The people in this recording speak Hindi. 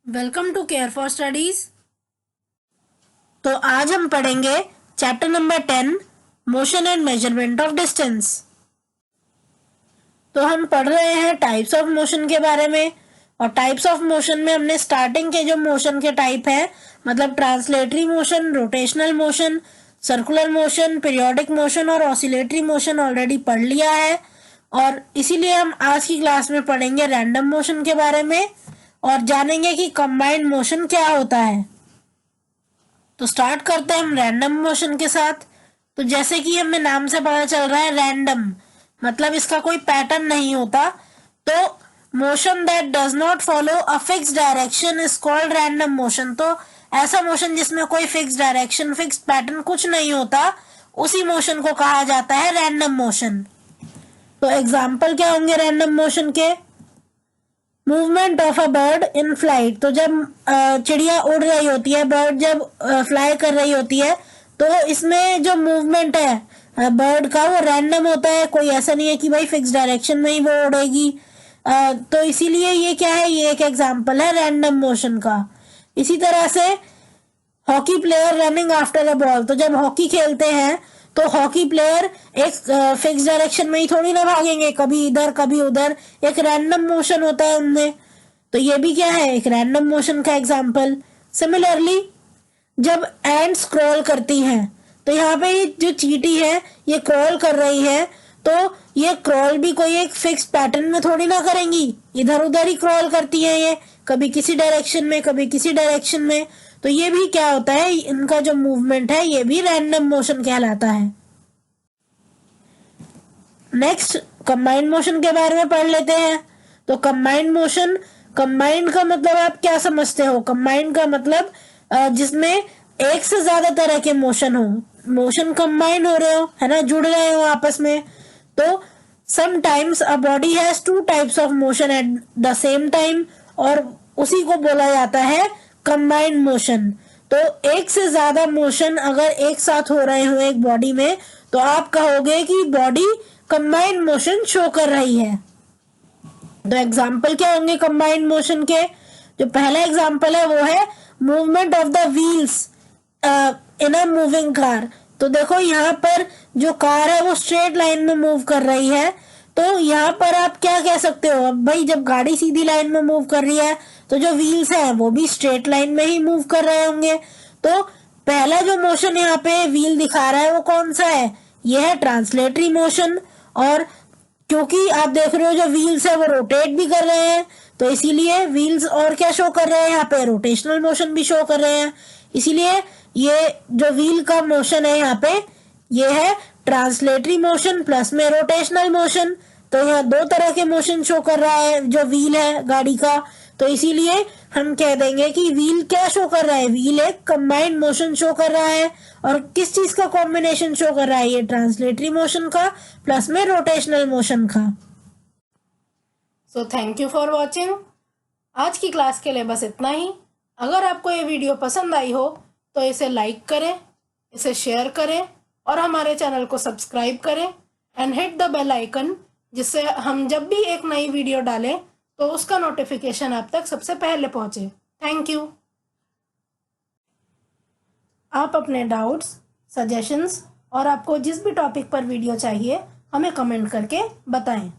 Welcome to care for studies. तो आज हम पढ़ेंगे chapter number 10 motion and measurement of distance. तो हम पढ़ रहे हैं टाइप्स ऑफ मोशन के बारे में। और टाइप्स ऑफ मोशन में हमने स्टार्टिंग के जो मोशन के टाइप है मतलब translatory motion, rotational motion, circular motion, periodic motion और ऑसिलेटरी मोशन ऑलरेडी पढ़ लिया है। और इसीलिए हम आज की क्लास में पढ़ेंगे रैंडम मोशन के बारे में और जानेंगे कि कंबाइंड मोशन क्या होता है। तो स्टार्ट करते हैं हम रैंडम मोशन के साथ। तो जैसे कि हमें नाम से पता चल रहा है रैंडम मतलब इसका कोई पैटर्न नहीं होता। तो motion that does not follow a fix direction is called random motion. तो ऐसा मोशन जिसमें कोई फिक्स डायरेक्शन, फिक्स पैटर्न कुछ नहीं होता, उसी मोशन को कहा जाता है रैंडम मोशन। तो एग्जाम्पल क्या होंगे रैंडम मोशन के? Movement of a bird in flight. तो जब चिड़िया उड़ रही होती है, बर्ड जब फ्लाई कर रही होती है, तो इसमें जो मूवमेंट है बर्ड का वो रैंडम होता है। कोई ऐसा नहीं है कि भाई फिक्स डायरेक्शन में ही वो उड़ेगी। तो इसीलिए ये क्या है, ये एक एग्जांपल है रैंडम मोशन का। इसी तरह से hockey player running after a ball. तो जब हॉकी खेलते हैं तो हॉकी प्लेयर एक फिक्स डायरेक्शन में ही थोड़ी ना भागेंगे, कभी इधर कभी उधर, एक रैंडम मोशन होता है उनमें। तो ये भी क्या है, एक रैंडम मोशन का एग्जांपल। सिमिलरली जब एंड्स क्रॉल करती हैं, तो यहाँ पे ये जो चींटी है ये क्रॉल कर रही है, तो ये क्रॉल भी कोई एक फिक्स पैटर्न में थोड़ी ना करेंगी, इधर उधर ही क्रॉल करती है ये, कभी किसी डायरेक्शन में कभी किसी डायरेक्शन में। तो ये भी क्या होता है, इनका जो मूवमेंट है ये भी रैंडम मोशन कहलाता है। नेक्स्ट कंबाइंड मोशन के बारे में पढ़ लेते हैं। तो कंबाइंड मोशन, कंबाइंड का मतलब आप क्या समझते हो? कंबाइंड का मतलब जिसमें एक से ज्यादा तरह के मोशन हो, मोशन कंबाइंड हो रहे हो, है ना, जुड़ रहे हो आपस में। तो sometimes a body has two types of motion at the same time, और उसी को बोला जाता है कंबाइंड मोशन। तो एक से ज्यादा मोशन अगर एक साथ हो रहे हो एक बॉडी में, तो आप कहोगे कि बॉडी कंबाइंड मोशन शो कर रही है। तो एग्जाम्पल क्या होंगे कंबाइंड मोशन के? जो पहला एग्जाम्पल है वो है movement of the wheels in a moving car. तो देखो यहाँ पर जो कार है वो स्ट्रेट लाइन में मूव कर रही है। तो यहाँ पर आप क्या कह सकते हो, अब भाई जब गाड़ी सीधी लाइन में मूव कर रही है तो जो व्हील्स है वो भी स्ट्रेट लाइन में ही मूव कर रहे होंगे। तो पहला जो मोशन यहाँ पे व्हील दिखा रहा है वो कौन सा है? ये है ट्रांसलेटरी मोशन। और क्योंकि आप देख रहे हो जो व्हील्स है वो रोटेट भी कर रहे हैं, तो इसीलिए व्हील्स और क्या शो कर रहे हैं यहाँ पे, रोटेशनल मोशन भी शो कर रहे हैं। इसीलिए ये जो व्हील का मोशन है यहाँ पे ये है ट्रांसलेटरी मोशन प्लस में रोटेशनल मोशन। तो यहाँ दो तरह के मोशन शो कर रहा है जो व्हील है गाड़ी का। तो इसीलिए हम कह देंगे कि व्हील क्या शो कर रहा है, व्हील एक कंबाइंड मोशन शो कर रहा है। और किस चीज का कॉम्बिनेशन शो कर रहा है? ये ट्रांसलेटरी मोशन का प्लस में रोटेशनल मोशन का। So thank you for watching. आज की क्लास के लिए बस इतना ही। अगर आपको ये वीडियो पसंद आई हो तो इसे लाइक करें, इसे शेयर करें और हमारे चैनल को सब्सक्राइब करें and hit the bell icon, जिससे हम जब भी एक नई वीडियो डालें तो उसका नोटिफिकेशन आप तक सबसे पहले पहुंचे। Thank you. आप अपने डाउट्स, सजेशंस और आपको जिस भी टॉपिक पर वीडियो चाहिए हमें कमेंट करके बताएं।